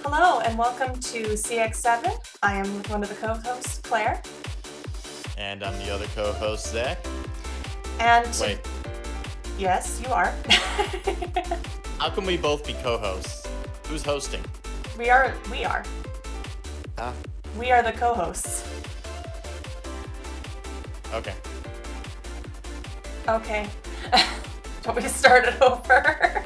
Hello and welcome to Cx7. I am one of the co-hosts, Claire. And I'm the other co-host, Zach. And Wait, yes, you are. how can we both be co-hosts? Who's hosting? We are. Huh? We are the co-hosts. Okay. Okay. Want me to start it over?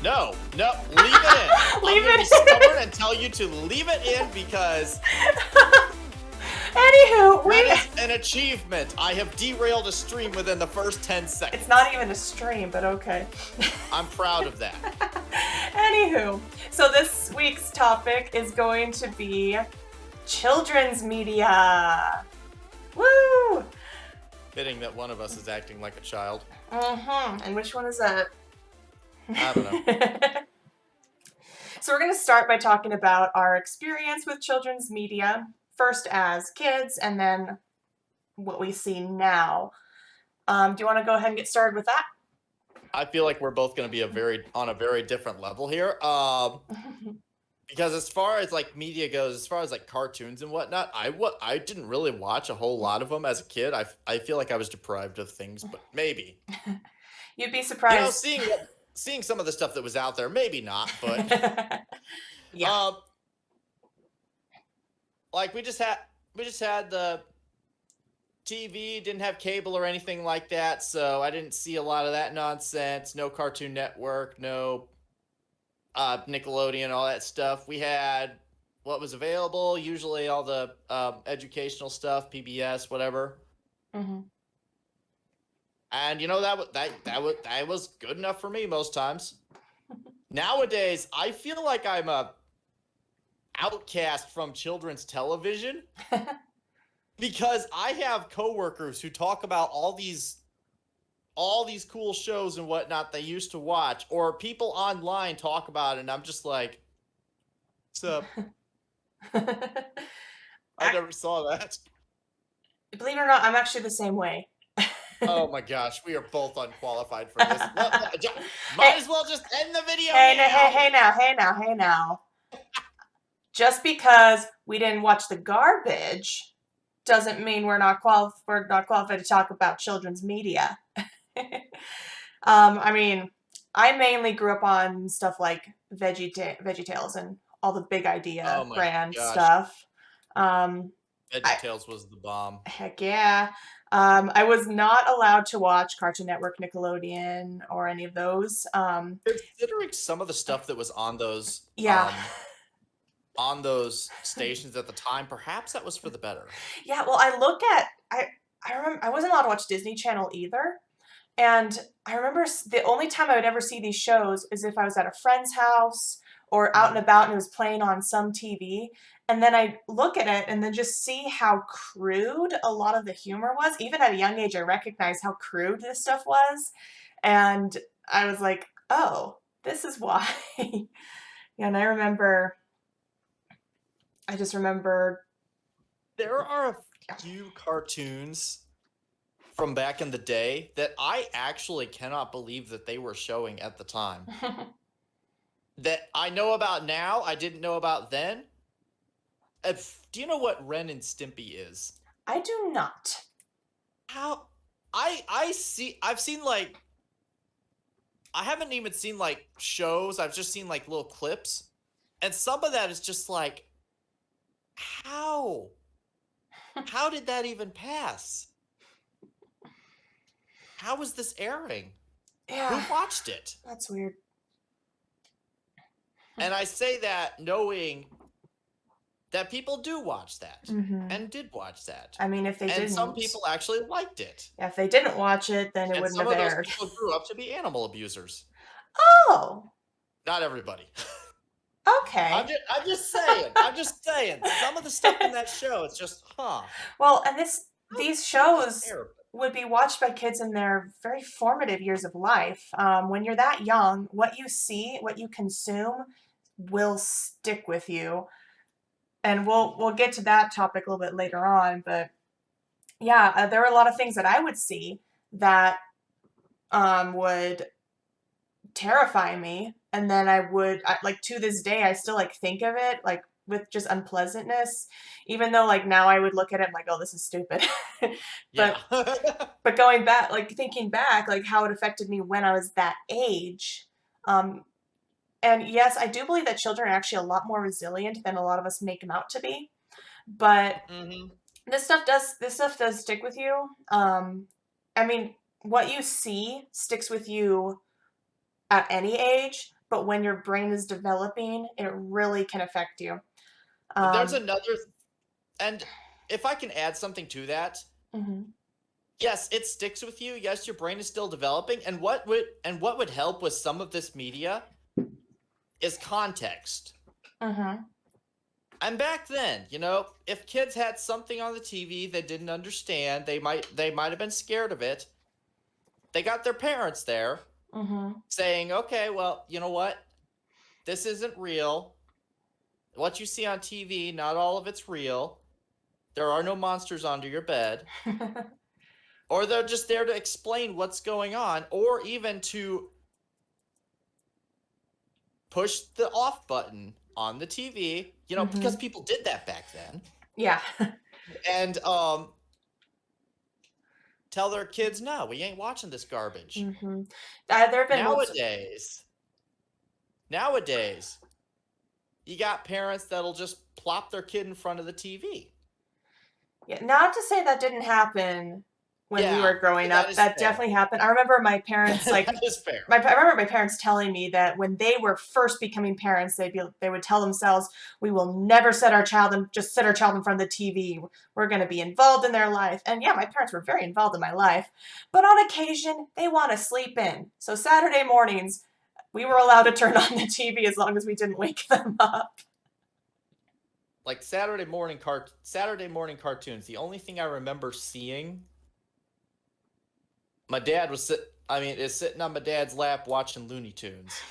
No, leave it in. Leave I'm gonna it be stubborn and tell you to leave it in because Anywho, that is an achievement. I have derailed a stream within the first 10 seconds. It's not even a stream, but okay. I'm proud of that. Anywho, so this week's topic is going to be children's media. Woo! Fitting that one of us is acting like a child. And which one is that? I don't know. So we're going to start by talking about our experience with children's media, first as kids, and then what we see now. Do you want to go ahead and get started with that? I feel like we're both going to be on a very different level here. Because as far as like media goes, as far as like cartoons and whatnot, I didn't really watch a whole lot of them as a kid. I feel like I was deprived of things, but maybe. You'd be surprised. Seeing some of the stuff that was out there, maybe not, but yeah. Like we just had the TV, didn't have cable or anything like that, so I didn't see a lot of that nonsense. No Cartoon Network, no Nickelodeon, all that stuff. We had what was available, usually all the educational stuff, PBS, whatever. Mm-hmm. And you know that was good enough for me most times. Nowadays, I feel like I'm a outcast from children's television because I have coworkers who talk about all these cool shows and whatnot they used to watch, or people online talk about it, and I'm just like, what's up? I never saw that. Believe it or not, I'm actually the same way. Oh my gosh, we are both unqualified for this. Might as well just end the video Hey now. Just because we didn't watch the garbage doesn't mean we're not qualified to talk about children's media. I mean, I mainly grew up on stuff like VeggieTales and all the Big Idea brand stuff. VeggieTales was the bomb. Heck yeah. I was not allowed to watch Cartoon Network, Nickelodeon, or any of those. Considering some of the stuff that was on those, on those stations at the time, perhaps that was for the better. Yeah, well, I remember I wasn't allowed to watch Disney Channel either. And I remember the only time I would ever see these shows is if I was at a friend's house or out and about and it was playing on some TV. And then I look at it and then just see how crude a lot of the humor was. Even at a young age, I recognized how crude this stuff was. And I was like, oh, this is why. And I just remember there are a few cartoons from back in the day that I actually cannot believe that they were showing at the time. That I know about now, I didn't know about then. Do you know what Ren and Stimpy is? I do not. How? I've seen like, I haven't even seen like shows. I've just seen like little clips. And some of that is just like, how? How did that even pass? How was this airing? Yeah. Who watched it? That's weird. And I say that knowing that people do watch that and did watch that. I mean, if they didn't. And some people actually liked it. Yeah, if they didn't watch it, then it wouldn't have aired. Some of those people grew up to be animal abusers. Oh. Not everybody. Okay. I'm just saying. Some of the stuff in that show, it's just, Well, and these shows would be watched by kids in their very formative years of life. When you're that young, what you see, what you consume will stick with you. And we'll get to that topic a little bit later on, but yeah, there are a lot of things that I would see that would terrify me and then like to this day, I still like think of it like with just unpleasantness, even though like now I would look at it like, oh, this is stupid. Yeah. but but going back, like thinking back, like how it affected me when I was that age. Um, and yes, I do believe that children are actually a lot more resilient than a lot of us make them out to be. But Hmm. this stuff does stick with you. I mean, what you see sticks with you at any age, but when your brain is developing, it really can affect you. There's Um, another, and if I can add something to that, mhm, yes, it sticks with you. Yes, your brain is still developing, and what would help with some of this media is context. mhm, And back then, if kids had something on the TV they didn't understand, they might have been scared of it. They got their parents there mhm. saying, "Okay, well, you know what? This isn't real. What you see on TV, not all of it's real. There are no monsters under your bed." Or they're just there to explain what's going on, or even to push the off button on the TV, because Mhm. people did that back then, Yeah. and tell their kids, "No, we ain't watching this garbage." Mhm. There have been multiple. Nowadays, you got parents that'll just plop their kid in front of the TV. Yeah, not to say that didn't happen when we Yeah, were growing that up. is That fair. definitely happened. I remember my parents like That is fair. I remember my parents telling me that when they were first becoming parents, they would tell themselves, "We will never set our child in front of the TV. We're going to be involved in their life." And yeah, my parents were very involved in my life, but on occasion they want to sleep in. So Saturday mornings, we were allowed to turn on the TV as long as we didn't wake them up. Like Saturday morning cartoons. The only thing I remember seeing, my dad was is sitting on my dad's lap watching Looney Tunes.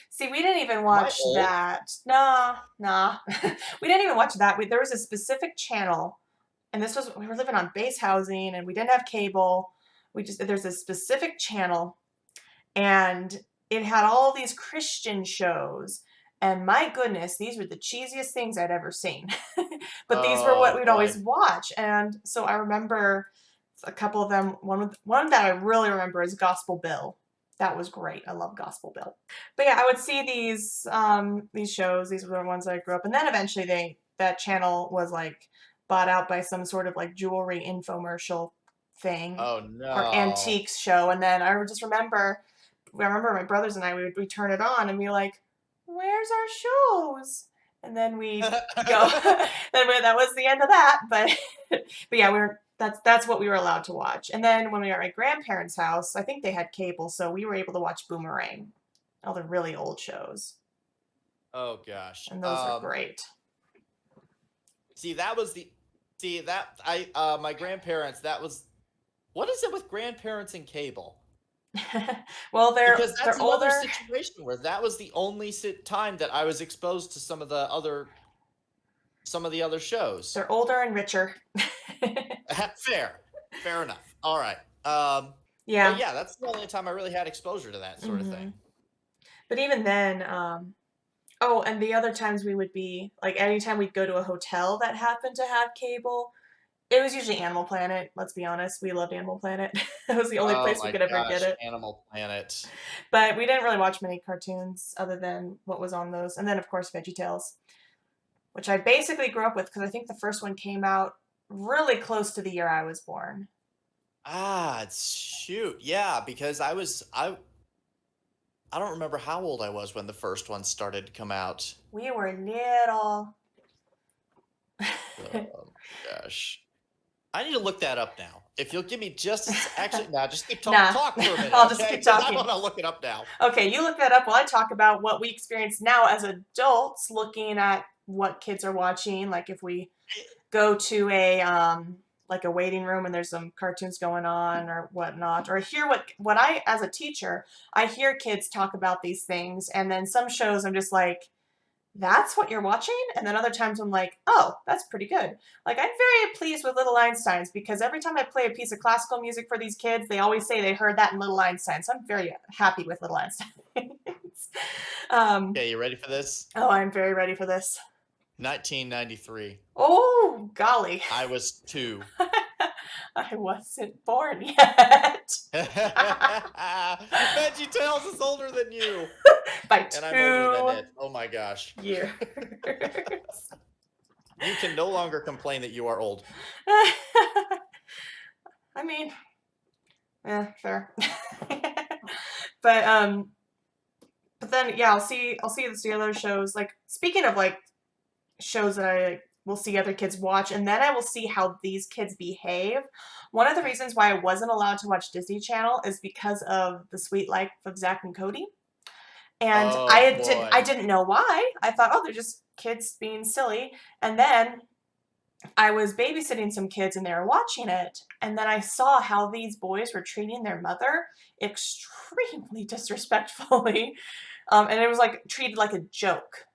See, we didn't even Am I watch old? that. Nah, nah. We didn't even watch that. There was a specific channel, and we were living on base housing, and we didn't have cable. There's a specific channel, and it had all these Christian shows. And my goodness, these were the cheesiest things I'd ever seen. But these were what Oh we'd boy. always watch. And so I remember a couple of them. One that I really remember is Gospel Bill. That was great. I love Gospel Bill. But yeah, I would see these shows. These were the ones that I grew up. And then eventually that channel was like bought out by some sort of like jewelry infomercial thing Oh or no. antiques show. And then I remember my brothers and I we turn it on and be like, "Where's our shows?" And then we'd go. That was the end of that. But yeah, that's what we were allowed to watch. And then when we were at my grandparents' house, I think they had cable, so we were able to watch Boomerang, all the really old shows, Oh gosh. and those were great. See, that was the see that I my grandparents. That was what is it with grandparents and cable? Well, Because they're that's another older, situation where that was the only time that I was exposed to some of the other shows. they're older and richer. Fair enough. All right. But Yeah. yeah, that's the only time I really had exposure to that sort of thing. Hmm. But even then, oh, and the other times we would be like anytime we'd go to a hotel that happened to have cable, it was usually Animal Planet. Let's be honest, we loved Animal Planet. It was the only Oh place we my could ever get gosh, it. Animal Planet. But we didn't really watch many cartoons other than what was on those. And then, of course, VeggieTales, which I basically grew up with because I think the first one came out really close to the year I was born. Shoot. Yeah, because I don't remember how old I was when the first one started to come out. We were little. Oh my gosh. I need to look that up now. If you'll give me actually, no, just keep Nah, talk for a minute, I'll just okay? keep Because I talking. want to look it up now. Okay, you look that up while I talk about what we experience now as adults, looking at what kids are watching. Like if we go to a waiting room and there's some cartoons going on or whatnot, or hear what I as a teacher I hear kids talk about these things, and then some shows I'm just like, that's what you're watching? And then other times I'm like, oh, that's pretty good. Like, I'm very pleased with Little Einsteins because every time I play a piece of classical music for these kids, they always say they heard that in Little Einstein. So I'm very happy with Little Einstein. Okay, you ready for this? Oh, I'm very ready for this. 1993. Oh, golly. I was 2. I wasn't born yet. Veggie Tales is older than you, By and I'm older than 2 it. Oh my gosh. years. You can no longer complain that you are old. I mean, fair. but but then yeah, I'll see the other shows. Like speaking of like shows that I will see other kids watch, and then I will see how these kids behave. One of the reasons why I wasn't allowed to watch Disney Channel is because of The Sweet Life of Zach and Cody. And Oh I boy. didn't know why. I thought, oh, they're just kids being silly. And then I was babysitting some kids and they were watching it, and then I saw how these boys were treating their mother extremely disrespectfully. And it was like treated like a joke.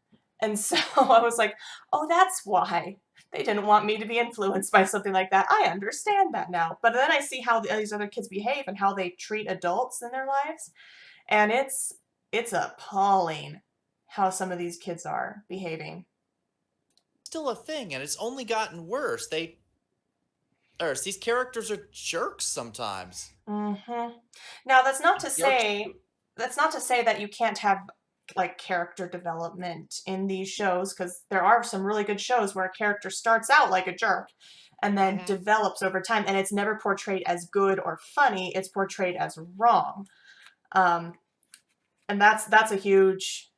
And so I was like, oh, that's why they didn't want me to be influenced by something like that. I understand that now. But then I see how these other kids behave and how they treat adults in their lives, and it's appalling how some of these kids are behaving. Still a thing, and it's only gotten worse. These characters are jerks sometimes. Mm-hmm. Now Jerks. that's not to say that you can't have like character development in these shows, because there are some really good shows where a character starts out like a jerk and then Mhm. develops over time, and it's never portrayed as good or funny. It's portrayed as wrong. Um, and that's a huge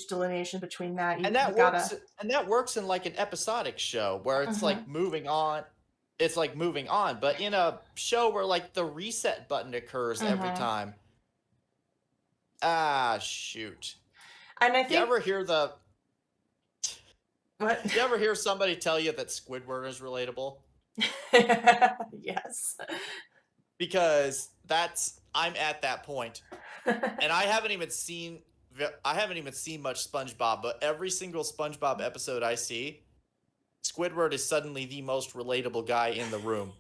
delineation between that. And You that works gotta. and that works in like an episodic show where it's Mhm. like moving on. It's like moving on, but in a show where like the reset button occurs every Mhm. time. Ah, shoot. And I You think ever hear the what? you ever hear somebody tell you that Squidward is relatable? Yes. Because I'm at that point. And I haven't even seen much SpongeBob, but every single SpongeBob episode I see, Squidward is suddenly the most relatable guy in the room.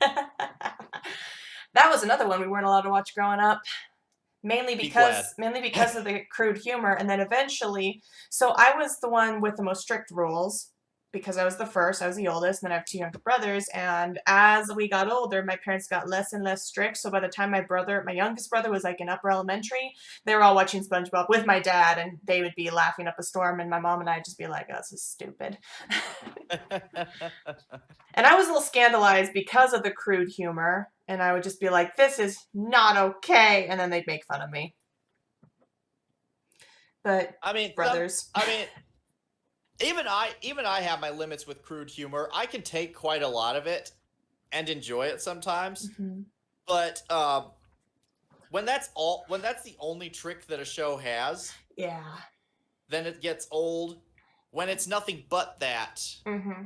That was another one we weren't allowed to watch growing up, Be glad. mainly because of the crude humor, and then eventually, so I was the one with the most strict rules because I was the first, I was the oldest, and then I have two younger brothers, and as we got older, my parents got less and less strict, so by the time my youngest brother was like in upper elementary, they were all watching SpongeBob with my dad, and they would be laughing up a storm, and my mom and I'd just be like, oh, this is stupid. And I was a little scandalized because of the crude humor, and I would just be like, this is not okay, and then they'd make fun of me. But I mean, brothers. even I have my limits with crude humor. I can take quite a lot of it and enjoy it sometimes. Mhm. But when that's the only trick that a show has, Yeah. then it gets old. When it's nothing but that. Mm-hmm.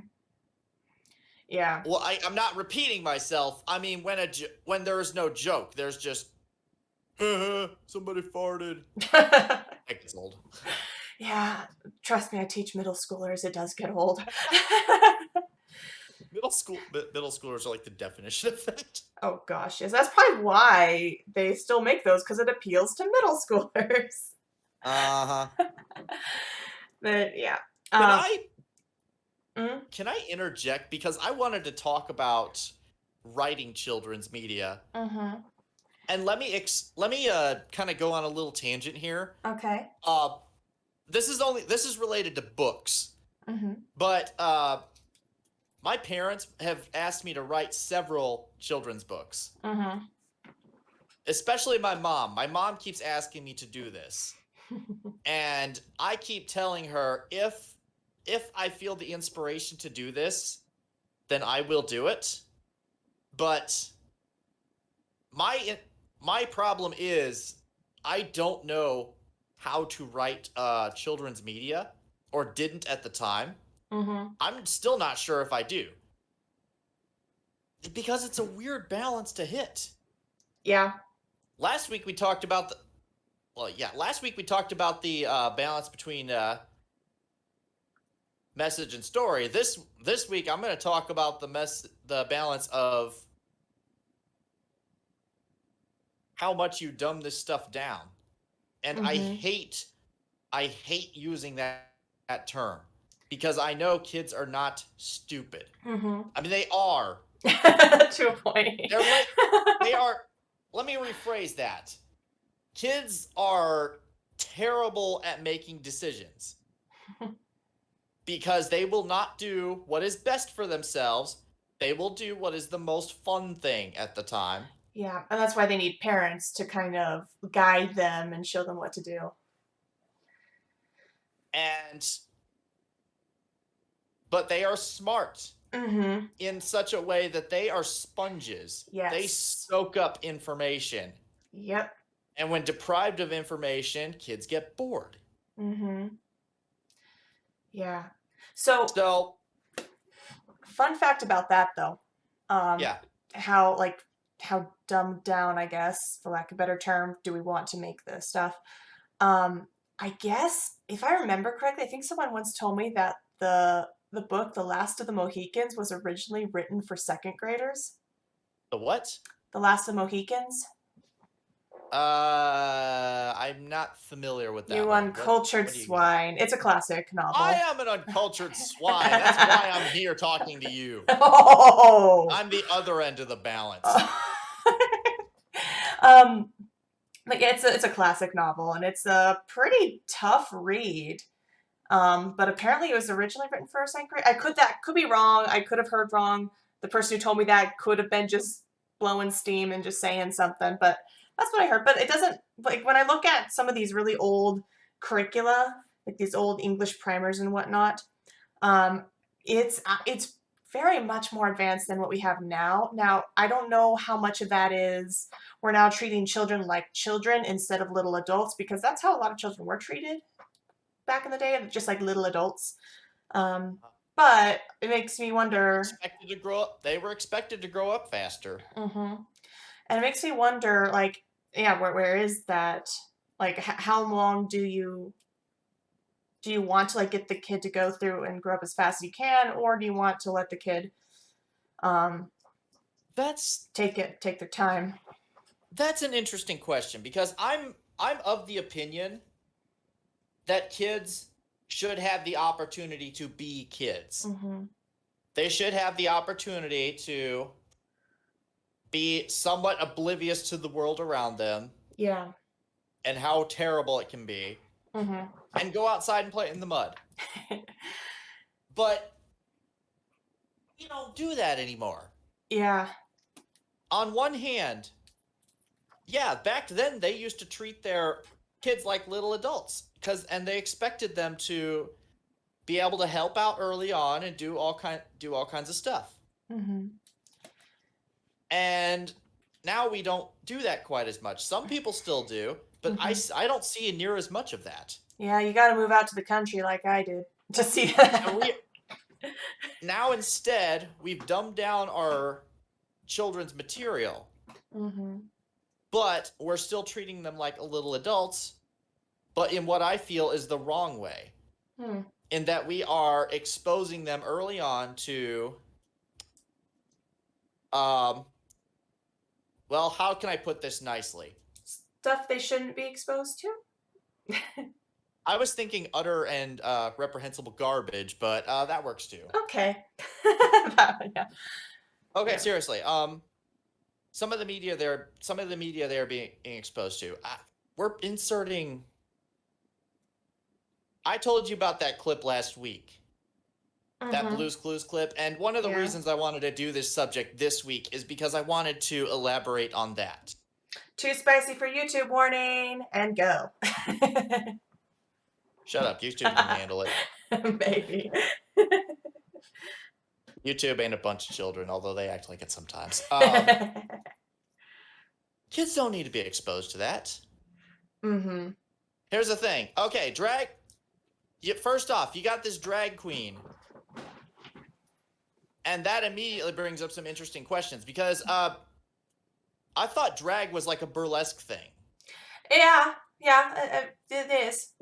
Yeah. Well, I'm not repeating myself. I mean, when there is no joke, there's just somebody farted. It gets old. Yeah. Trust me, I teach middle schoolers. It does get old. Middle schoolers are like the definition of that. Oh gosh, yes. That's probably why they still make those, because it appeals to middle schoolers. Uh-huh. But yeah. Can Um, I mm, can I interject because I wanted to talk about writing children's media. mm-hmm. And let me kind of go on a little tangent here. Okay. This is related to books. Mm-hmm. But my parents have asked me to write several children's books. Mm-hmm. Especially my mom. My mom keeps asking me to do this. And I keep telling her if I feel the inspiration to do this, then I will do it. But my problem is I don't know how to write children's media, or didn't at the time. Mm-hmm. I'm still not sure if I do. Because it's a weird balance to hit. Yeah. Last week we talked about the balance between message and story. This week I'm going to talk about the balance of how much you dumb this stuff down. And Mhm. I hate using that term because I know kids are not stupid. Mhm. I mean, they are. To a point. They're like, they are. Let me rephrase that. Kids are terrible at making decisions because they will not do what is best for themselves. They will do what is the most fun thing at the time. Yeah, and that's why they need parents to kind of guide them and show them what to do. And but they are smart Mhm. in such a way that they are sponges. They Yes. soak up information. Yep. And when deprived of information, kids get bored. Mhm. Yeah. So, So, fun fact about that though. Um, yeah. how like how dumbed down, I guess, for lack of a better term, do we want to make this stuff? I guess if I remember correctly, I think someone once told me that the book The Last of the Mohicans was originally written for second graders. The what? The Last of the Mohicans. I'm not familiar with that You one. uncultured What do you got? swine. It's a classic I novel. am an uncultured swine. That's why I'm here talking to you. Oh. I'm the other end of the balance. um, but yeah, it's a classic novel, and it's a pretty tough read. But apparently it was originally written for a second grade. That could be wrong. I could have heard wrong. The person who told me that could have been just blowing steam and just saying something, but that's what I heard. But it doesn't, like, when I look at some of these really old curricula, like these old English primers and whatnot, um, it's very much more advanced than what we have now. Now, I don't know how much of that is we're now treating children like children instead of little adults, because that's how a lot of children were treated back in the day, just like little adults. Um, but it makes me wonder. Expected to grow up. They were expected to grow up faster. Hmm. And it makes me wonder, like, yeah, where is that? Like, how long do you want to like get the kid to go through and grow up as fast as you can, or do you want to let the kid um, That's take their time? that's an interesting question because I'm of the opinion that kids should have the opportunity to be kids. Hmm. They should have the opportunity to be somewhat oblivious to the world around them Yeah. and how terrible it can be Hmm. and go outside and play in the mud. But you don't do that anymore. Yeah. On one hand, yeah, back then they used to treat their kids like little adults and they expected them to be able to help out early on and do all kinds of stuff. Hmm. And now we don't do that quite as much. Some people still do, but Hmm. I don't see near as much of that. Yeah, you got to move out to the country like I did to see that. And we now instead we've dumbed down our children's material, Hmm. but we're still treating them like little adults, but in what I feel is the wrong way. Hmm. In that we are exposing them early on to well, how can I put this nicely? Stuff they shouldn't be exposed to. I was thinking utter and reprehensible garbage, but that works too. Okay. Yeah. Okay, Yeah. seriously. Some of the media they're being exposed to. We're inserting. I told you about that clip last week, that Hmm. Blue's Clues clip, and one of the Yeah. reasons I wanted to do this subject this week is because I wanted to elaborate on that. Too spicy for YouTube warning and go. Shut up, YouTube can handle it. Maybe. YouTube ain't a bunch of children, although they act like it sometimes. Kids don't need to be exposed to that. Hmm. Here's the thing. Okay, first off, you got this drag queen. And that immediately brings up some interesting questions because I thought drag was like a burlesque thing. Yeah. Yeah. It is.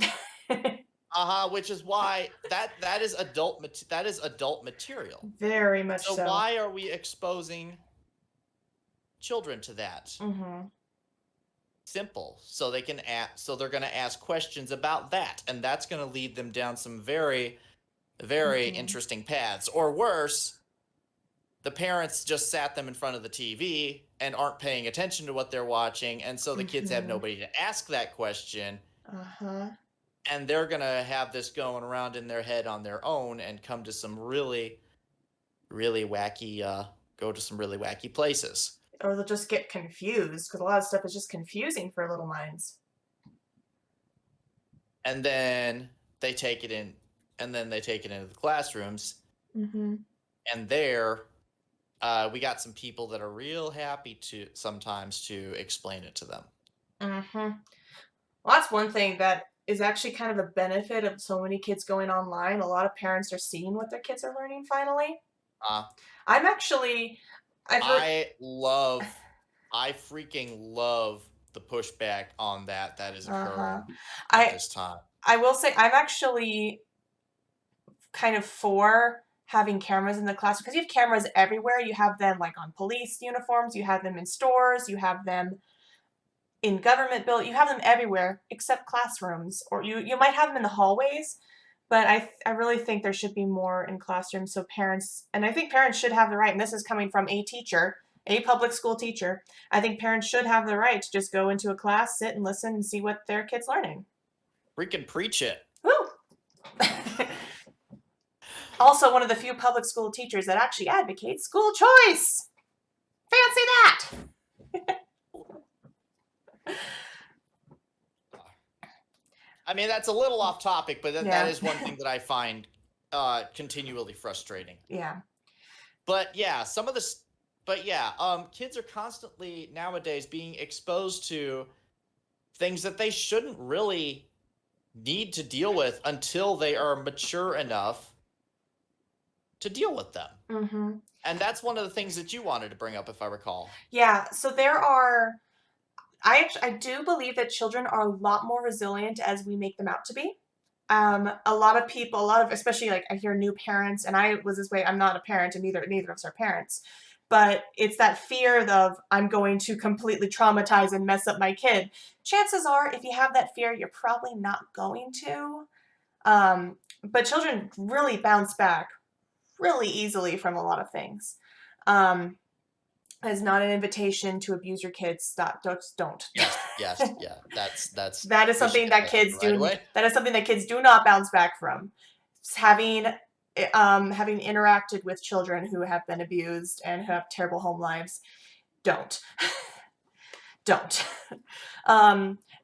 Which is why that is adult material. Very much So so. why are we exposing children to that? Hmm. simple. So they're going to ask questions about that, and that's going to lead them down some very, very interesting paths. Or worse, the parents just sat them in front of the TV and aren't paying attention to what they're watching, and so the kids have nobody to ask that question. And they're going to have this going around in their head on their own and come to some really, really wacky, go to some really wacky places. Or they'll just get confused because a lot of stuff is just confusing for little minds. And then they take it in, and then they take it into the classrooms. And there, we got some people that are real happy to sometimes to explain it to them. Well, that's one thing that is actually kind of a benefit of so many kids going online. A lot of parents are seeing what their kids are learning finally. I'm actually, I freaking love the pushback on that is occurring at this time. I will say I'm actually kind of for having cameras in the classroom because you have cameras everywhere. You have them like on police uniforms, you have them in stores, you have them in government buildings, you have them everywhere except classrooms, or you might have them in the hallways. But I really think there should be more in classrooms so parents, and I think parents should have the right, and this is coming from a teacher, a public school teacher, I think parents should have the right to just go into a class, sit and listen and see what their kid's learning. Freaking preach it. Woo! Also one of the few public school teachers that actually advocates school choice. Fancy that! I mean, that's a little off topic, but that is one thing that I find continually frustrating. Yeah. But yeah, kids are constantly nowadays being exposed to things that they shouldn't really need to deal with until they are mature enough to deal with them. And that's one of the things that you wanted to bring up, if I recall. Yeah, so there are, I do believe that children are a lot more resilient as we make them out to be. A lot of people, especially like I hear new parents, and I was this way, I'm not a parent and neither of us are parents, but it's that fear of I'm going to completely traumatize and mess up my kid. Chances are, if you have that fear, you're probably not going to. But children really bounce back really easily from a lot of things. It's not an invitation to abuse your kids. Stop. Don't. Yes. Yeah. That is something that kids do. That is something that kids do not bounce back from. It's having interacted with children who have been abused and who have terrible home lives. Don't.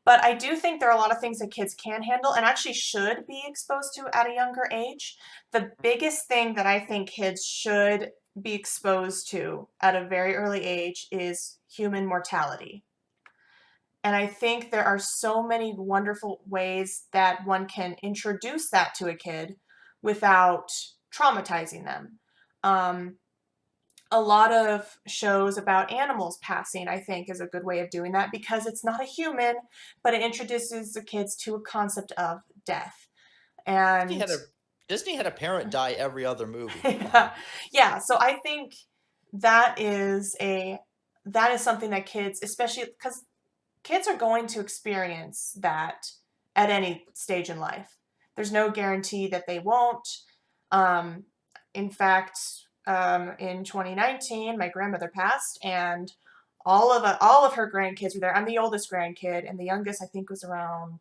But I do think there are a lot of things that kids can handle and actually should be exposed to at a younger age. The biggest thing that I think kids should be exposed to at a very early age is human mortality. And I think there are so many wonderful ways that one can introduce that to a kid without traumatizing them. A lot of shows about animals passing, I think, is a good way of doing that because it's not a human, but it introduces the kids to a concept of death. And Disney had a parent die every other movie. Yeah, so I think that is something that kids, especially because kids are going to experience that at any stage in life. There's no guarantee that they won't. In fact, in 2019, my grandmother passed, and all of her grandkids were there. I'm the oldest grandkid, and the youngest I think was around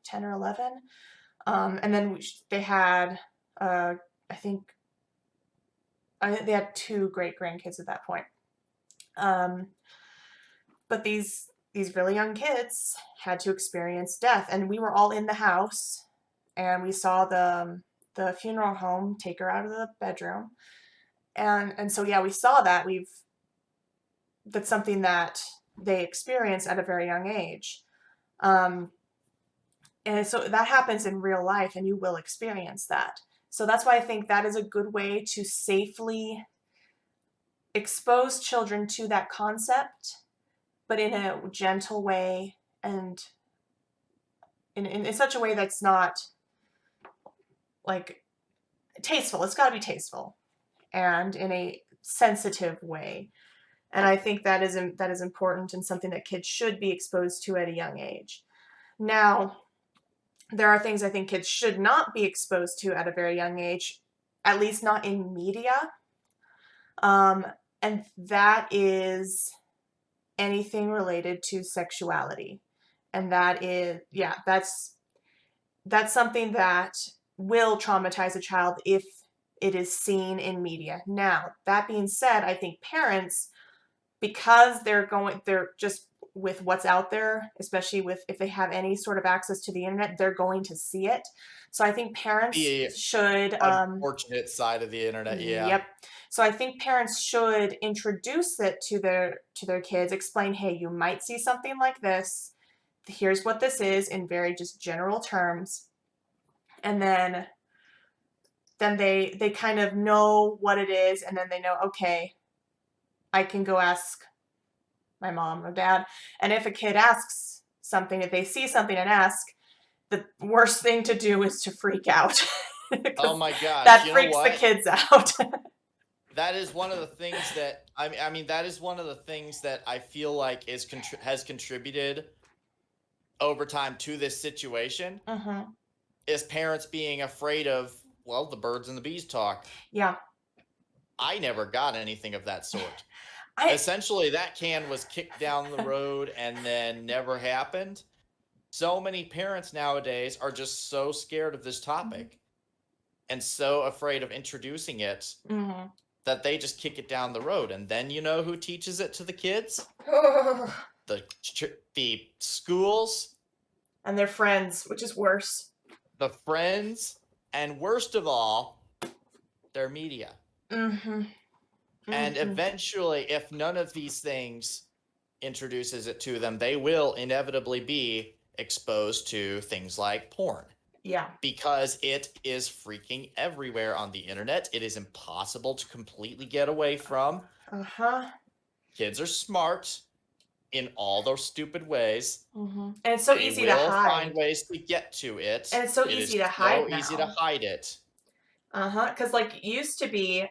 10 or 11. And then they had, I think they had 2 great grandkids at that point. But these really young kids had to experience death, and we were all in the house, and we saw the funeral home take her out of the bedroom, and so yeah, we saw that. That's something that they experience at a very young age. And so that happens in real life, and you will experience that. So that's why I think that is a good way to safely expose children to that concept, but in a gentle way and in such a way that's not like tasteful. It's got to be tasteful and in a sensitive way. And I think that is important and something that kids should be exposed to at a young age. Now, there are things I think kids should not be exposed to at a very young age, at least not in media. And that is anything related to sexuality. And that is, yeah, that's something that will traumatize a child if it is seen in media. Now, that being said, I think parents, because they're just with what's out there, especially if they have any sort of access to the internet, they're going to see it. So I think parents The should, unfortunate side of the internet, yeah. yep. So I think parents should introduce it to their kids, explain, hey, you might see something like this. Here's what this is in very just general terms. And then they kind of know what it is, and then they know, okay, I can go ask my mom or dad. And if a kid asks something, if they see something and ask, the worst thing to do is to freak out. Oh my gosh, that you know freaks the what? kids out. That is one of the things that I mean that is one of the things that I feel like has contributed over time to this situation. Is parents being afraid of, well, the birds and the bees talk. Yeah. I never got anything of that sort. Essentially, that can was kicked down the road and then never happened. So many parents nowadays are just so scared of this topic and so afraid of introducing it that they just kick it down the road. And then you know who teaches it to the kids? The schools. And their friends, which is worse. The friends, and worst of all, their media. And eventually, if none of these things introduces it to them, they will inevitably be exposed to things like porn. Yeah. Because it is freaking everywhere on the internet. It is impossible to completely get away from. Kids are smart in all those stupid ways. And it's so easy to hide. They will find ways to get to it. And it's so easy to hide now. So easy to hide it. Because like it used to be,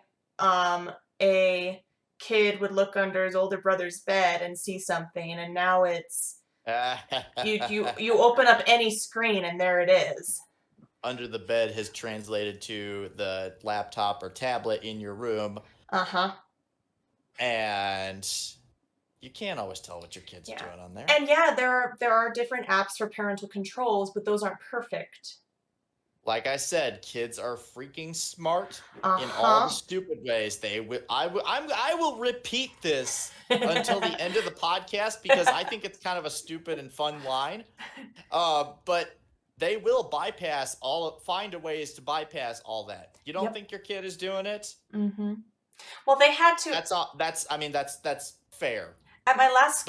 a kid would look under his older brother's bed and see something, and now it's you open up any screen and there it is. Under the bed has translated to the laptop or tablet in your room. And you can't always tell what your kids are doing on there. And yeah, there are different apps for parental controls, but those aren't perfect. Like I said, kids are freaking smart in all the stupid ways. I will repeat this until the end of the podcast because I think it's kind of a stupid and fun line. But they will find a ways to bypass all that. You don't think your kid is doing it? Well, they had to. That's fair. At my last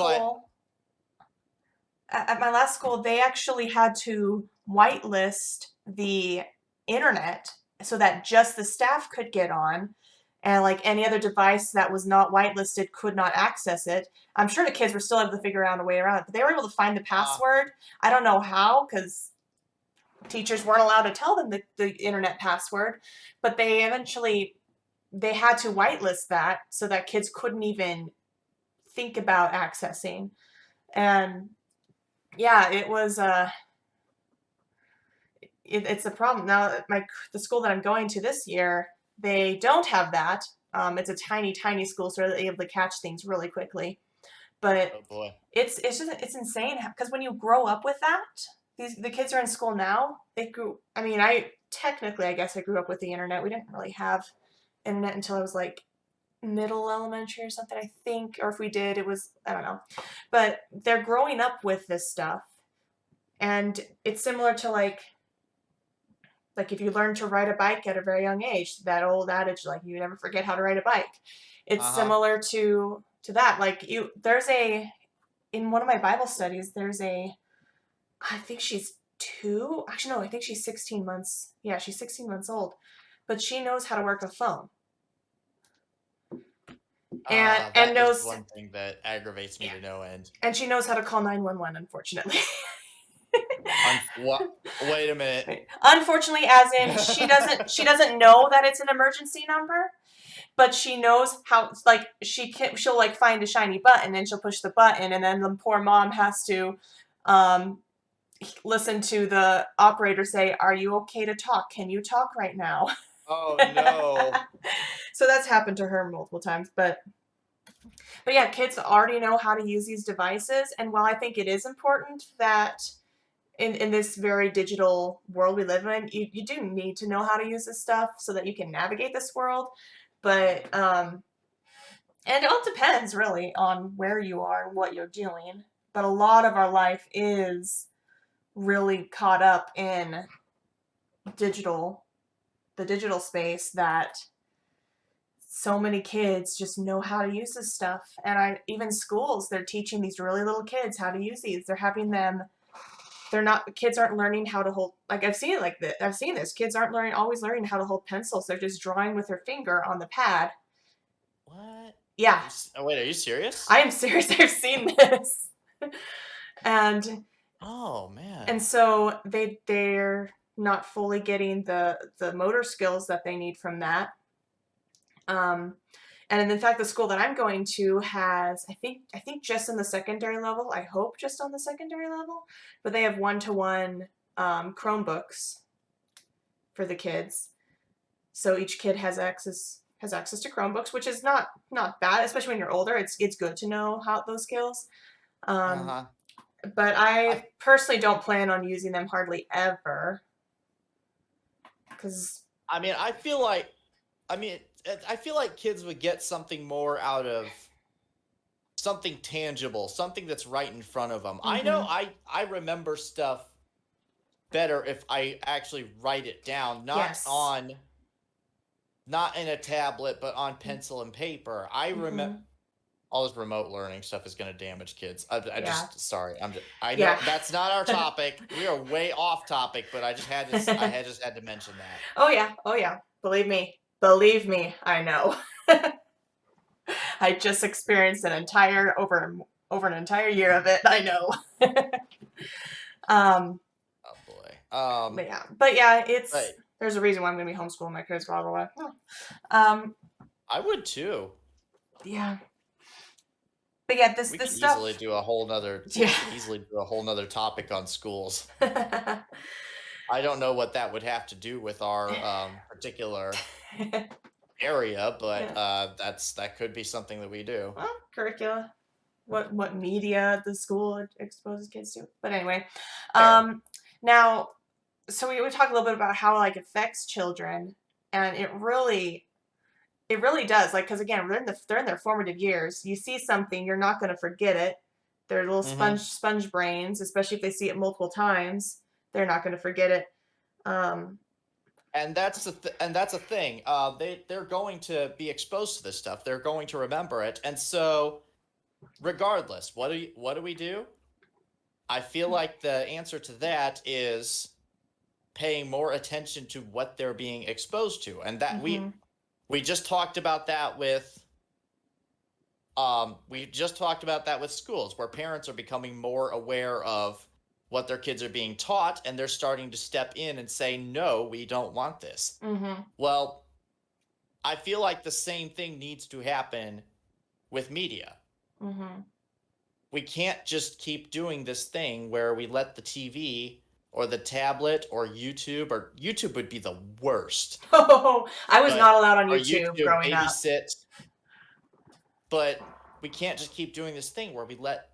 school, they actually had to whitelist the internet so that just the staff could get on, and like any other device that was not whitelisted could not access it. I'm sure the kids were still able to figure out a way around it, but they were able to find the password. I don't know how, because teachers weren't allowed to tell them the internet password, but they had to whitelist that so that kids couldn't even think about accessing. And yeah, it was it's a problem. Now, the school that I'm going to this year, they don't have that. It's a tiny school, so they're able to catch things really quickly. But it's insane because when you grow up with that, the kids are in school now. I guess I grew up with the internet. We didn't really have internet until I was like middle elementary or something, I think. Or if we did, it was, I don't know. But they're growing up with this stuff. And it's similar to like if you learn to ride a bike at a very young age, that old adage, like you never forget how to ride a bike. It's similar to that. Like in one of my Bible studies, I think she's 2. Actually, no, I think she's 16 months. Yeah, she's 16 months old. But she knows how to work a phone. And knows one thing that aggravates me to no end. And she knows how to call 911, unfortunately. Wait a minute. Unfortunately, as in she doesn't know that it's an emergency number, but she knows how, like, she'll like find a shiny button and she'll push the button, and then the poor mom has to um, listen to the operator say, "Are you okay to talk? Can you talk right now?" Oh no. So that's happened to her multiple times, but yeah, kids already know how to use these devices, and while I think it is important that in this very digital world we live in, you do need to know how to use this stuff so that you can navigate this world. But and it all depends really on where you are and what you're doing. But a lot of our life is really caught up in digital, the digital space, that so many kids just know how to use this stuff. And even schools, they're teaching these really little kids how to use these. They're having them, kids aren't learning how to hold, like I've seen this, kids aren't always learning how to hold pencils. They're just drawing with their finger on the pad. What? Yeah. Oh wait, are you serious? I am serious. I've seen this. And Oh man. and so they're not fully getting the motor skills that they need from that. And in fact, the school that I'm going to has, I think just in the secondary level, I hope just on the secondary level, but they have one-to-one Chromebooks for the kids. So each kid has access to Chromebooks, which is not bad, especially when you're older. It's good to know how those skills. Uh-huh. But I personally don't plan on using them hardly ever, because I mean, I feel like kids would get something more out of something tangible, something that's right in front of them. I know I remember stuff better if I actually write it down, yes. not in a tablet, but on pencil and paper. I remember all this remote learning stuff is going to damage kids. I just sorry. I know that's not our topic. We are way off topic, but I just had to mention that. Oh yeah. Believe me, I know. I just experienced over an entire year of it. I know. Oh boy. But yeah, there's a reason why I'm going to be homeschooling my kids all the way. I would too. Yeah. But yeah, this stuff easily do a whole nother topic on schools. I don't know what that would have to do with our particular area, but that could be something that we do. Well, curricula, what media the school exposes kids to. But anyway, now, so we talk a little bit about how it affects children, and it really does. Like, because again, they're in their formative years. You see something, you're not going to forget it. They're little sponge brains, especially if they see it multiple times. They're not going to forget it. And that's a thing. They're going to be exposed to this stuff. They're going to remember it, and so regardless, what do we do? I feel like the answer to that is paying more attention to what they're being exposed to, and that we just talked about that with schools, where parents are becoming more aware of what their kids are being taught, and they're starting to step in and say, no, we don't want this. Well, I feel like the same thing needs to happen with media. We can't just keep doing this thing where we let the TV or the tablet or YouTube would be the worst. Oh, I was not allowed on YouTube growing babysit. But we can't just keep doing this thing where we let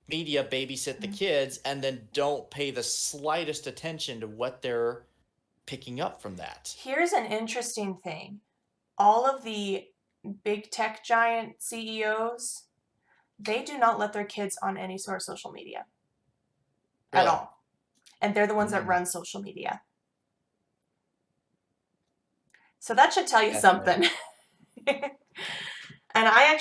media babysit the kids and then don't pay the slightest attention to what they're picking up from that. Here's an interesting thing. All of the big tech giant CEOs, they do not let their kids on any sort of social media at all. And they're the ones that run social media. So that should tell you something. And I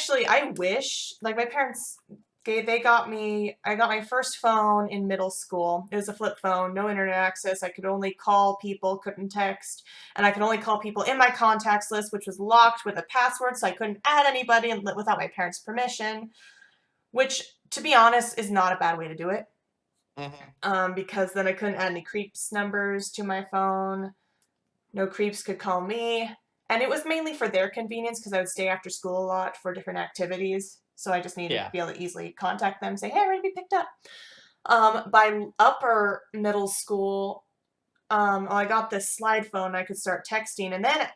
wish, like, my parents, I got my first phone in middle school. It was a flip phone, no internet access. I could only call people, couldn't text. And I could only call people in my contacts list, which was locked with a password, so I couldn't add anybody without my parents' permission. Which, to be honest, is not a bad way to do it. Because then I couldn't add any creeps numbers to my phone. No creeps could call me. And it was mainly for their convenience because I would stay after school a lot for different activities. So I just needed to Yeah. be able to easily contact them, say, hey, I'm ready to be picked up. By upper middle school, I got this slide phone. I could start texting, and then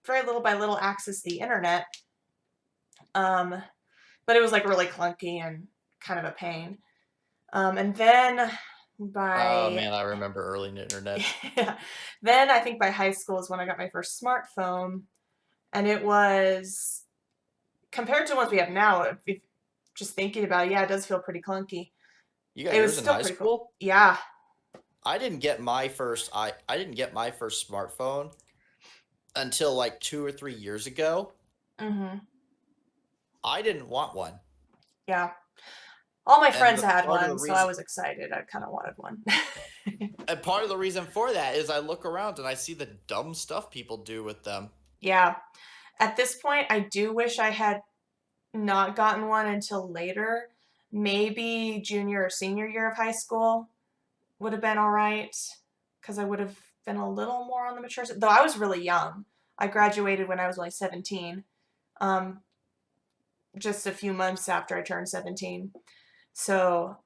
very little by little access the internet. But it was like really clunky and kind of a pain. And then Oh by man, I remember early internet. yeah, then I think by high school is when I got my first smartphone, and it was compared to the ones we have now. If just thinking about it, yeah, it does feel pretty clunky. You got It was yours in still high pretty cool. school? Yeah. I didn't get my first I didn't get my first smartphone until like 2 or 3 years ago. Mm-hmm. I didn't want one. Yeah. All my And friends the had part of the one, so I reason was excited. I kind of wanted one. and part of the reason for that is I look around and I see the dumb stuff people do with them. Yeah. At this point, I do wish I had not gotten one until later. Maybe junior or senior year of high school would have been all right because I would have been a little more on the mature side. Though I was really young. I graduated when I was only 17, um, just a few months after I turned 17. So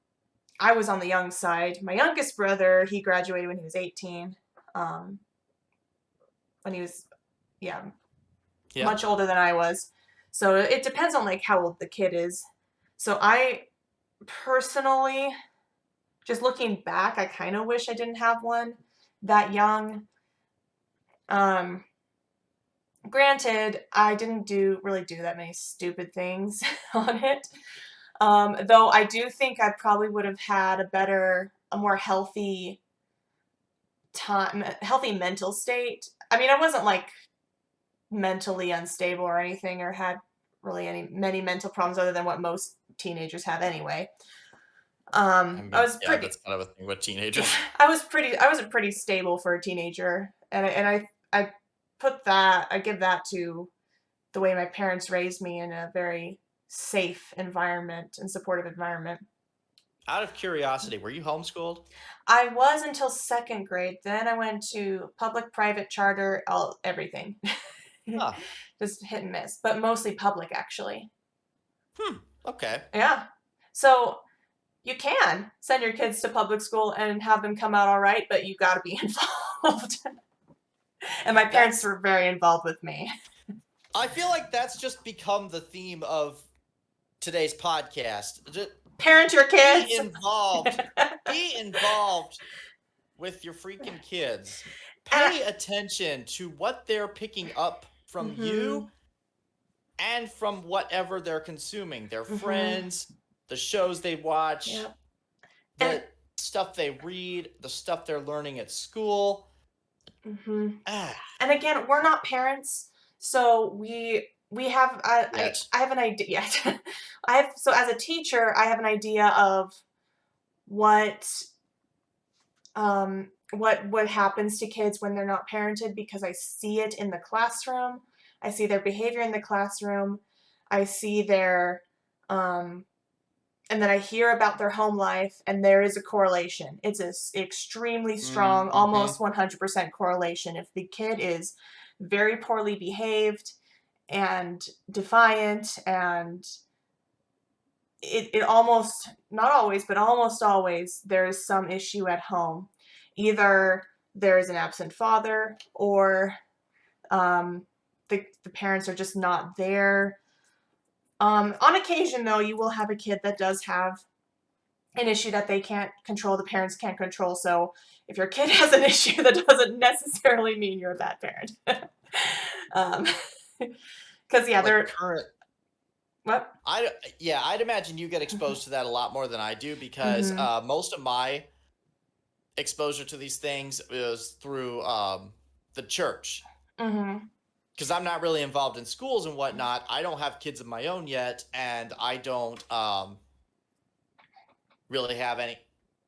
I was on the young side. My youngest brother, he graduated when he was 18. Um, when he was, yeah, Yeah. much older than I was. So it depends on like how old the kid is. So I personally, just looking back, I kind of wish I didn't have one that young. Um, Granted, I didn't really do that many stupid things on it. Though I do think I probably would have had a more healthy healthy mental state. I mean, I wasn't like mentally unstable or anything, or had really many mental problems other than what most teenagers have anyway. I I mean, was yeah, pretty, that's kind of a thing with teenagers. I was pretty stable for a teenager, and I I give that to the way my parents raised me in a very safe environment and supportive environment. Out of curiosity, were you homeschooled? I was until second grade. Then I went to public, private, charter, everything. Huh. Just hit and miss, but mostly public actually. Hmm. Okay. Yeah. So you can send your kids to public school and have them come out all right, but you got to be involved. And my parents That's were very involved with me. I feel like that's just become the theme of today's podcast. Just Parent your be kids. involved. Be involved with your freaking kids. And Pay attention to what they're picking up from mhm, you and from whatever they're consuming. Their mhm, friends, the shows they watch, yep. And the stuff they read, the stuff they're learning at school. mhm. Ah, And again, we're not parents, so we have yet. I have an idea yet. I have so as a teacher, I have an idea of what what happens to kids when they're not parented because I see it in the classroom. I see their behavior in the classroom. I see their um and then I hear about their home life, and there is a correlation. It's a extremely strong, Mm-hmm. almost 100% correlation. If the kid is very poorly behaved and defiant, and it almost, not always, but almost always, there's some issue at home. Either there is an absent father, or um, the parents are just not there. On occasion, though, you will have a kid that does have an issue that they can't control, the parents can't control. So if your kid has an issue, that doesn't necessarily mean you're a bad parent. um, because yeah, Like they're current what? I'd imagine you get Mm-hmm. exposed to that a lot more than I do because Mm-hmm. most of my exposure to these things is through the church. Mm-hmm. Because I'm not really involved in schools and whatnot. I don't have kids of my own yet, and I don't really have any.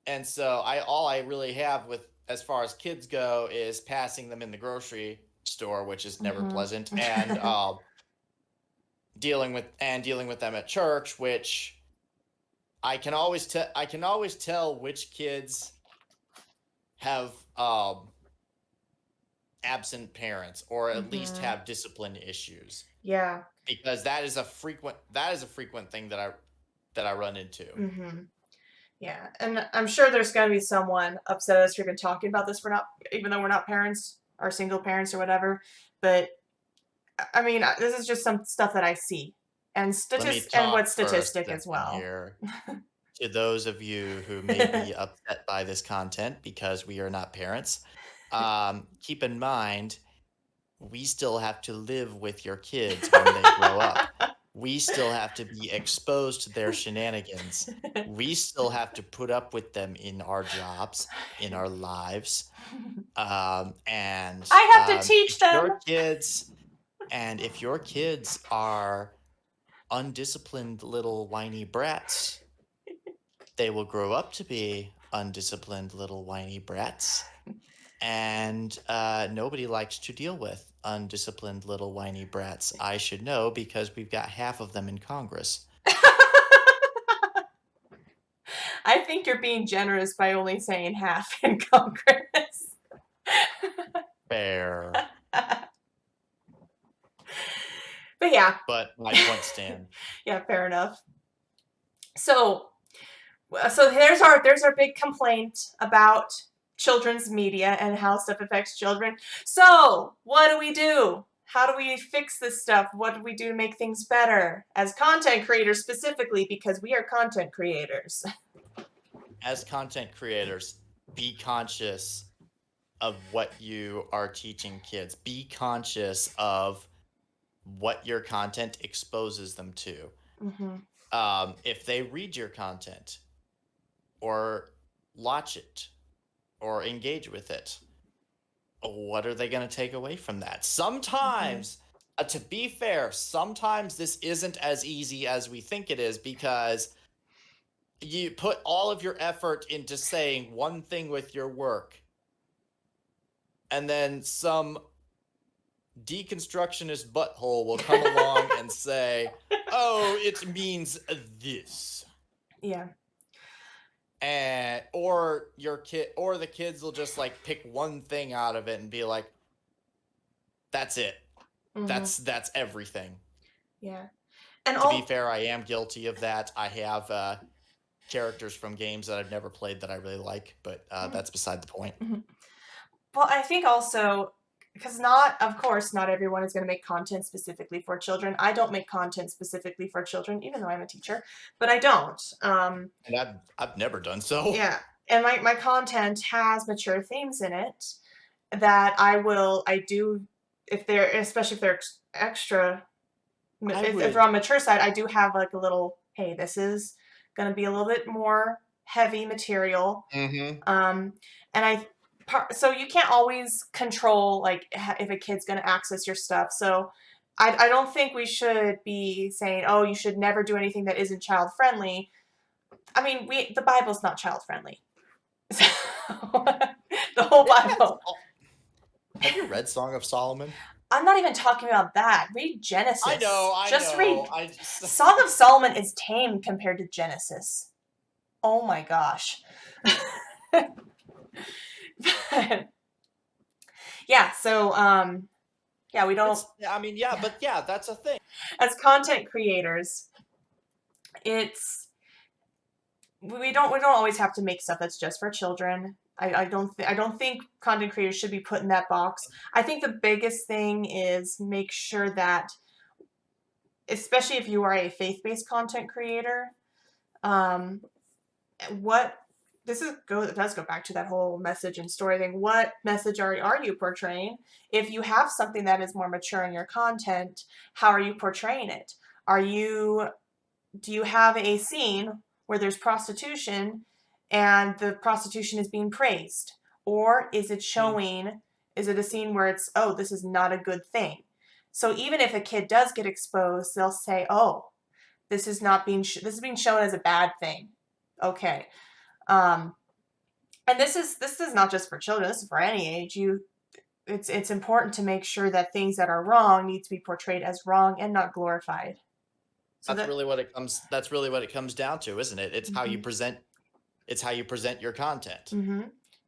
And so all I really have with as far as kids go is passing them in the grocery store, which is never pleasant, and Mm-hmm. dealing with them at church, which I can always tell which kids have absent parents or at least Mm-hmm. have discipline issues, Yeah. because that is a frequent thing that I run into. Mm-hmm. Yeah. And I'm sure there's going to be someone upset at us for even talking about this. We're not, even though we're not parents or single parents or whatever. But I mean, this is just some stuff that I see, and Let me and talk what's for a statistic as second well. here. To those of you who may be upset by this content because we are not parents, keep in mind, we still have to live with your kids when they grow up. We still have to be exposed to their shenanigans. We still have to put up with them in our jobs, in our lives. And I have to teach them. if your kids are undisciplined little whiny brats, they will grow up to be undisciplined little whiny brats. And nobody likes to deal with undisciplined little whiny brats. I should know because we've got half of them in Congress. I think you're being generous by only saying half in Congress. Fair. But yeah. But my point stand. Yeah, fair enough. So there's our big complaint about children's media and how stuff affects children. So what do we do? How do we fix this stuff? What do we do to make things better as content creators specifically, because we are content creators? As content creators, be conscious of what you are teaching kids. Be conscious of what your content exposes them to. Mm-hmm. If they read your content or watch it or engage with it, what are they going to take away from that? Sometimes, to be fair, sometimes this isn't as easy as we think it is, because you put all of your effort into saying one thing with your work, and then some deconstructionist butthole will come along and say, oh, it means this. Yeah. Or the kids will just like pick one thing out of it and be like, that's it. Mm-hmm. That's everything. Yeah. And to be fair, I am guilty of that. I have characters from games that I've never played that I really like, but that's beside the point. Mm-hmm. Well, I think also, because of course, not everyone is going to make content specifically for children. I don't make content specifically for children, even though I'm a teacher, but I don't. And I've never done so. Yeah, and my content has mature themes in it that I do, especially if they're extra, if they're on mature side, I do have like a little, hey, this is going to be a little bit more heavy material. Mm-hmm. So you can't always control like if a kid's going to access your stuff. So I don't think we should be saying, oh, you should never do anything that isn't child friendly. I mean, the Bible's not child friendly. So, the whole Bible. Have you read Song of Solomon? I'm not even talking about that. Read Genesis. I know. Read. Song of Solomon is tame compared to Genesis. Oh my gosh. Yeah, so yeah, we don't. That's a thing. As content creators, we don't always have to make stuff that's just for children. I don't think content creators should be put in that box. I think the biggest thing is make sure that, especially if you are a faith-based content creator, it does go back to that whole message and story thing. What message are you portraying? If you have something that is more mature in your content, how are you portraying it? Do you have a scene where there's prostitution and the prostitution is being praised? Or is it is it a scene where it's, oh, this is not a good thing? So even if a kid does get exposed, they'll say, oh, this is being shown as a bad thing. Okay. And this is not just for children, this is for any age. It's important to make sure that things that are wrong need to be portrayed as wrong and not glorified. So that's really what it comes down to, isn't it? It's how you present your content.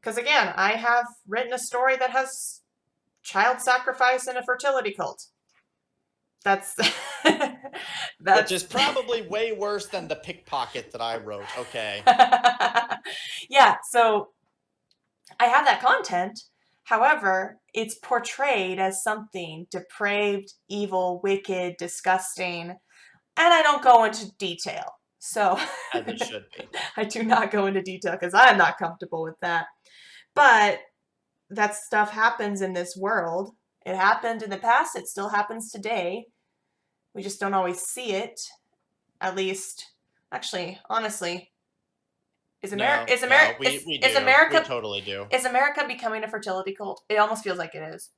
Because again, I have written a story that has child sacrifice and a fertility cult. That's Which is probably way worse than the pickpocket that I wrote. Okay. Yeah, so I have that content. However, it's portrayed as something depraved, evil, wicked, disgusting, and I don't go into detail. So As it should be. I do not go into detail because I'm not comfortable with that. But that stuff happens in this world. It happened in the past. It still happens today. We just don't always see it. At least, actually, honestly, is America we totally do. Is America becoming a fertility cult? It almost feels like it is.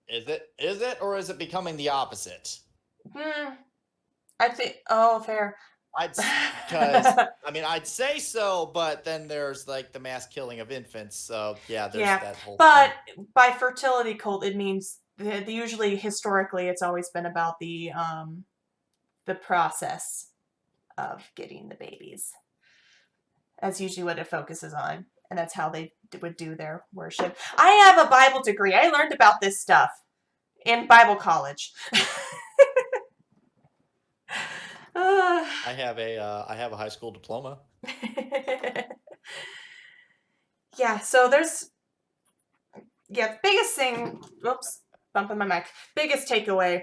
Is it, or is it becoming the opposite? I think. Oh, fair. I'd say so, but then there's like the mass killing of infants. So yeah, there's that whole. But thing. By fertility cult, it means usually historically it's always been about the process of getting the babies. That's usually what it focuses on, and that's how they would do their worship. I have a Bible degree. I learned about this stuff in Bible college. I have a high school diploma. Yeah, so there's biggest thing. Whoops, bumping my mic. Biggest takeaway.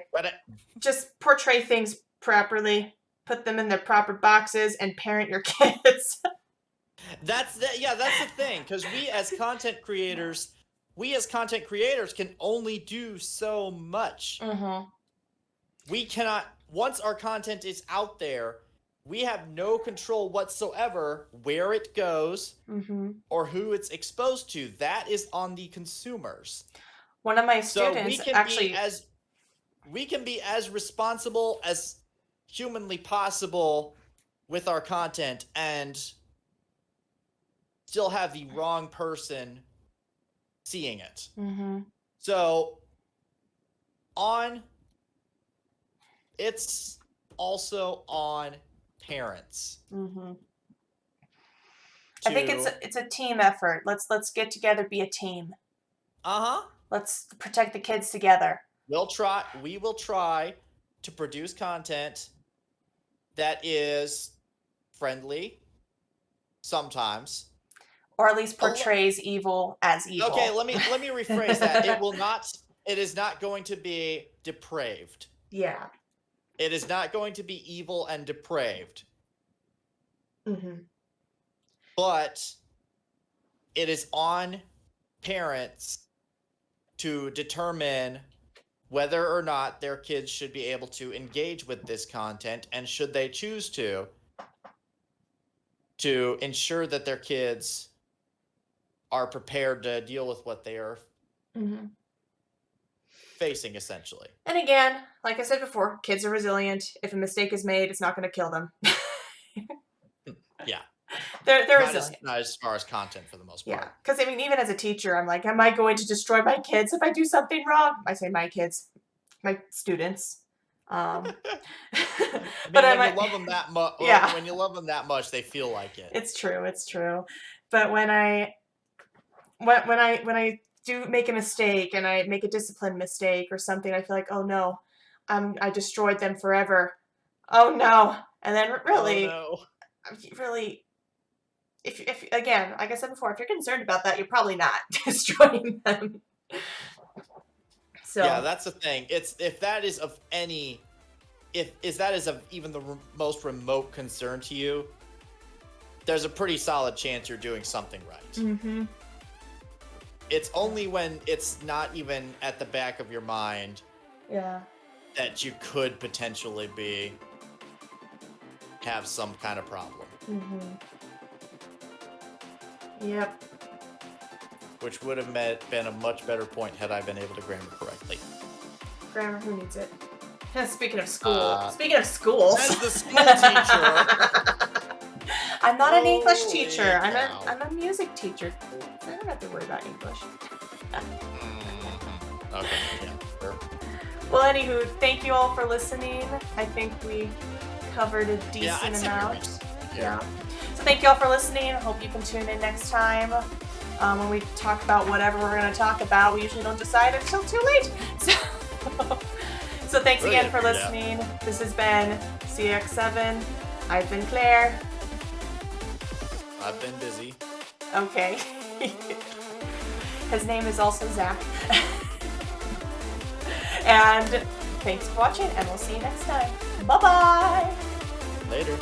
Just portray things properly, put them in their proper boxes, and parent your kids. That's the thing, because we as content creators can only do so much. Mm-hmm. We cannot, once our content is out there, we have no control whatsoever where it goes or who it's exposed to. That is on the consumers. One of my students we can be as responsible as humanly possible with our content and still have the wrong person seeing it. Mm-hmm. So it's also on parents. Mm-hmm. I think it's a team effort. Let's get together, be a team. Let's protect the kids together. We will try to produce content that is friendly sometimes, or at least portrays evil as evil. Okay, let me rephrase that. It is not going to be depraved. Yeah. It is not going to be evil and depraved. Mm-hmm. But it is on parents to determine whether or not their kids should be able to engage with this content, and should they choose to ensure that their kids are prepared to deal with what they are facing, essentially. And again, like I said before, kids are resilient. If a mistake is made, it's not going to kill them. Yeah. They're resilient. Not as far as content for the most part. Yeah, because I mean, even as a teacher, I'm like, am I going to destroy my kids if I do something wrong? I say my kids, my students. But when you love them that much, when you love them that much, they feel like it. It's true. But when I do make a mistake and I make a discipline mistake or something, I feel like, oh no, I destroyed them forever. Oh no. And then really, if again, like I said before, if you're concerned about that, you're probably not destroying them. So yeah, that's the thing. If that is of even the most remote concern to you, there's a pretty solid chance you're doing something right. Mm-hmm. It's only when it's not even at the back of your mind, that you could potentially have some kind of problem. Mm-hmm. Yep. Which would have been a much better point had I been able to grammar correctly. Grammar, who needs it? Speaking of school. Speaking of schools. As the school teacher. I'm not an English teacher. I'm a music teacher. So I don't have to worry about English. Okay, yeah, sure. Well, anywho, thank you all for listening. I think we covered a decent amount. Yeah. So thank you all for listening. I hope you can tune in next time. when we talk about whatever we're going to talk about. We usually don't decide until too late. So thanks again for listening. This has been Cx7. I've been Claire. I've been busy. Okay. His name is also Zach. And thanks for watching, and we'll see you next time. Bye-bye! Later.